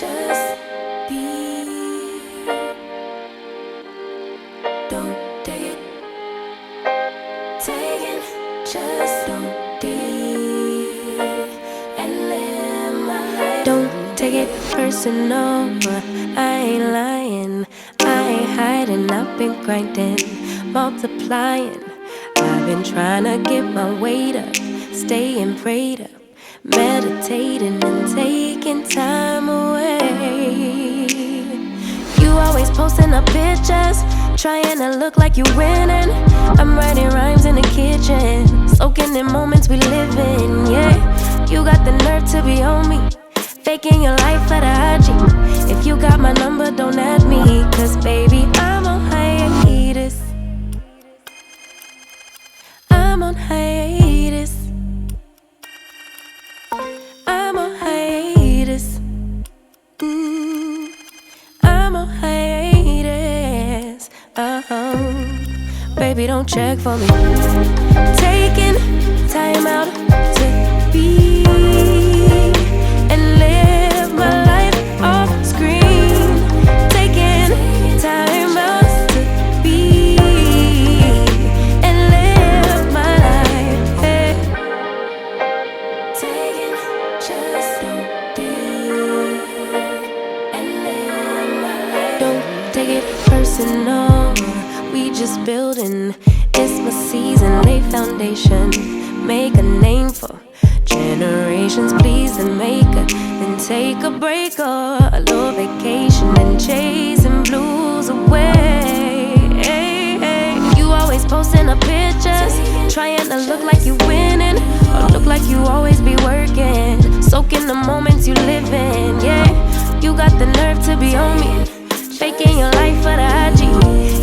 just be. Don't take it. Take it, just don't be. And live my life. Don't take it personal. I ain't lying. I ain't hiding. I've been grinding, multiplying. I've been trying to get my weight up, staying prayed up, meditating and taking time away. You always posting up pictures, trying to look like you winning. I'm writing rhymes in the kitchen, soaking in moments we live in. Yeah, you got the nerve to be on me, faking your life for the IG. If you got my number, don't add me, cause baby, I'm on hiatus. I'm on hiatus. I'm on hiatus. I'm on hiatus. Baby, don't check for me. Taking time out to be and live my life off screen. Taking time out to be and live my life. Hey. Taking just don't be and live my life. Don't take it personal. We just building. It's my season. Lay foundation. Make a name for generations. Please and make a, then take a break or a little vacation and chasing blues away. Hey, hey. You always posting up pictures, trying to look like you winning or look like you always be working, soaking the moments you live in. Yeah, you got the nerve to be on me, faking your life for the IG.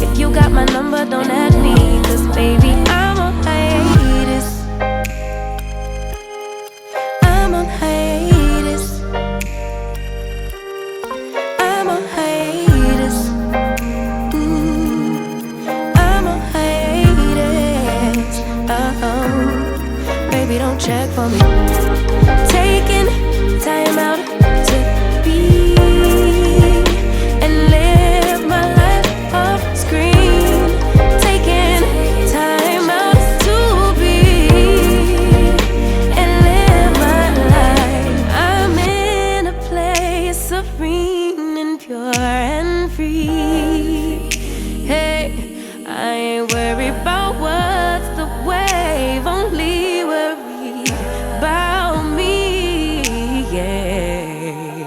If you got my number, don't add me, cause baby, I'm on hiatus. I'm on hiatus. I'm on hiatus. I'm on hiatus. Baby, don't check for me. Taking time out to be and live my life off screen. Taking time out to be and live my life. I'm in a place serene and pure and free. Hey, I ain't worried about what's the wave, only worry about me. Yeah.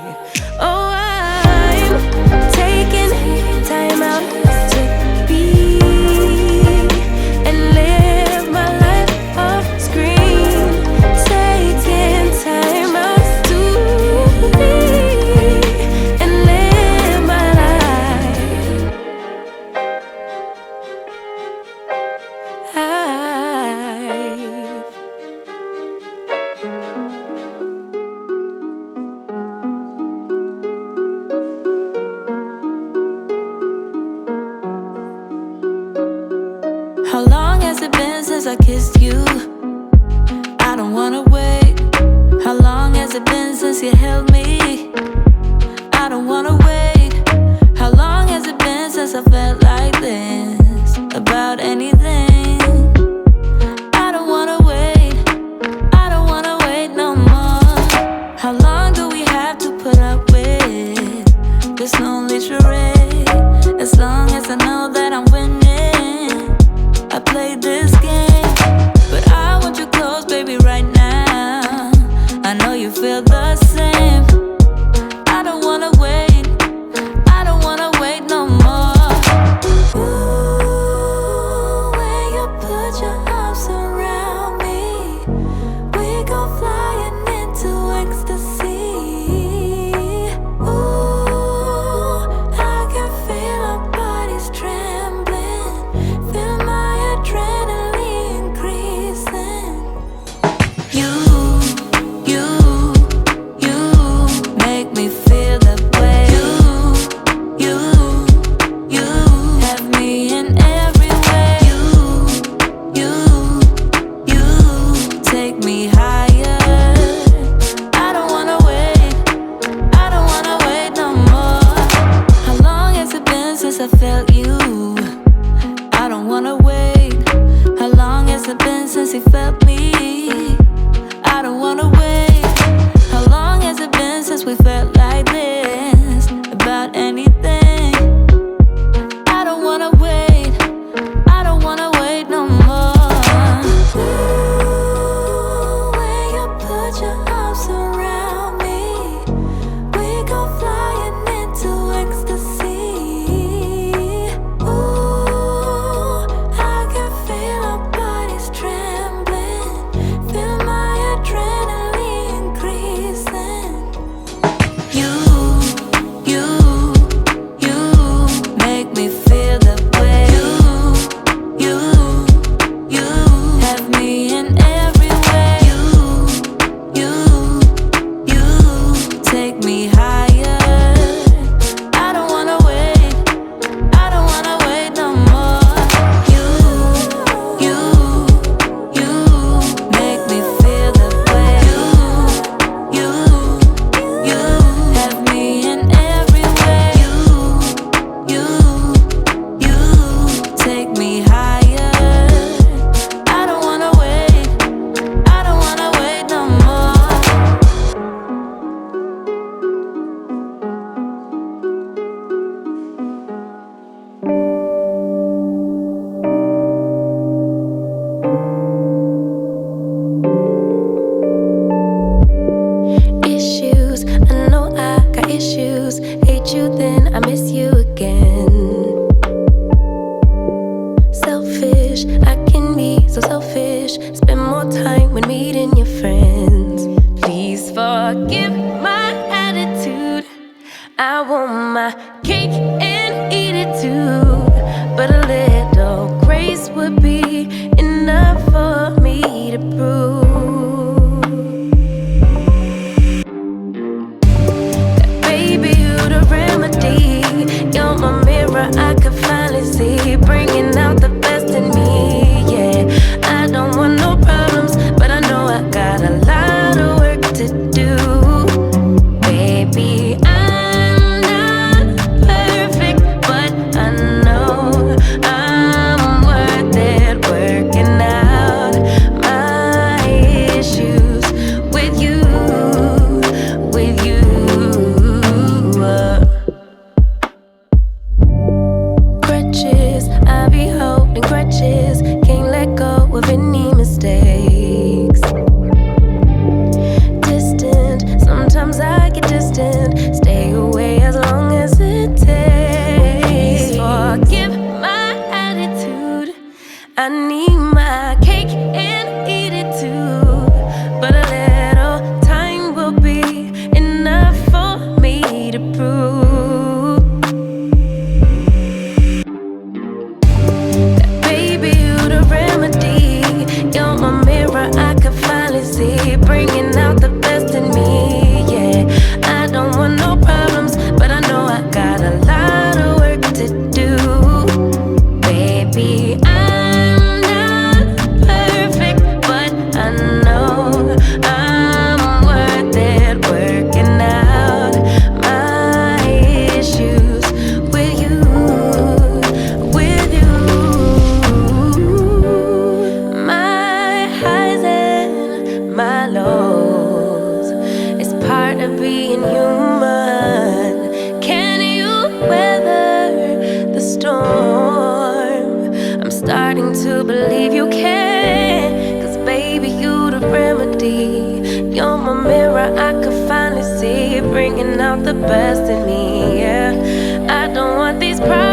Oh, I'm taking time out to be and live my life off screen. Taking time out to be and live my life. How long has it been since I kissed you? I don't wanna wait. How long has it been since you held me? I don't wanna wait. How long has it been since I felt like this about anything? I don't wanna wait. I don't wanna wait no more. How long do we have to put up with this lonely charade? As long as I know that I'm winning, I played this game, but I want you close, baby, right now. I know you feel the same. I don't wanna wait. I don't wanna wait no more. Ooh, when you put your arms around me, we go flying into ecstasy. Ooh, I can feel our bodies trembling, feel my adrenaline increasing. You issues. Hate you, then I miss you again. Selfish, I can be so selfish. Spend more time when meeting your friends. Please forgive my attitude. I want my cake and eat it too. But a little grace would be enough for me to prove that, baby, you the remedy. You're my mirror, I could finally see, bringing out the best in me. Yeah, I don't want no problems, but I know I got a lot of work to do. Baby, I'm not perfect, but I know I'm worth it, working out my issues with you, with you. Crutches, I be holding crutches, can't let go of any mistakes. Distant, sometimes I get distant, stay away as long as it takes. Please forgive my attitude. I need my cake and eat it too. But a little time will be enough for me to prove that, baby, you the remedy. You're my mirror, I could finally see, bringing out the best in me. Yeah, I don't want no problems, but I know I got a lot of work to do. Baby, I'm not perfect, but I know I'm worth it, working out my issues with you, with you. My highs and my lows, it's part of being human. Can you weather the storm? I'm starting to believe you can, 'cause baby, you the remedy. You're my mirror, I could finally see, bringing out the best in me. Yeah, I don't want these problems.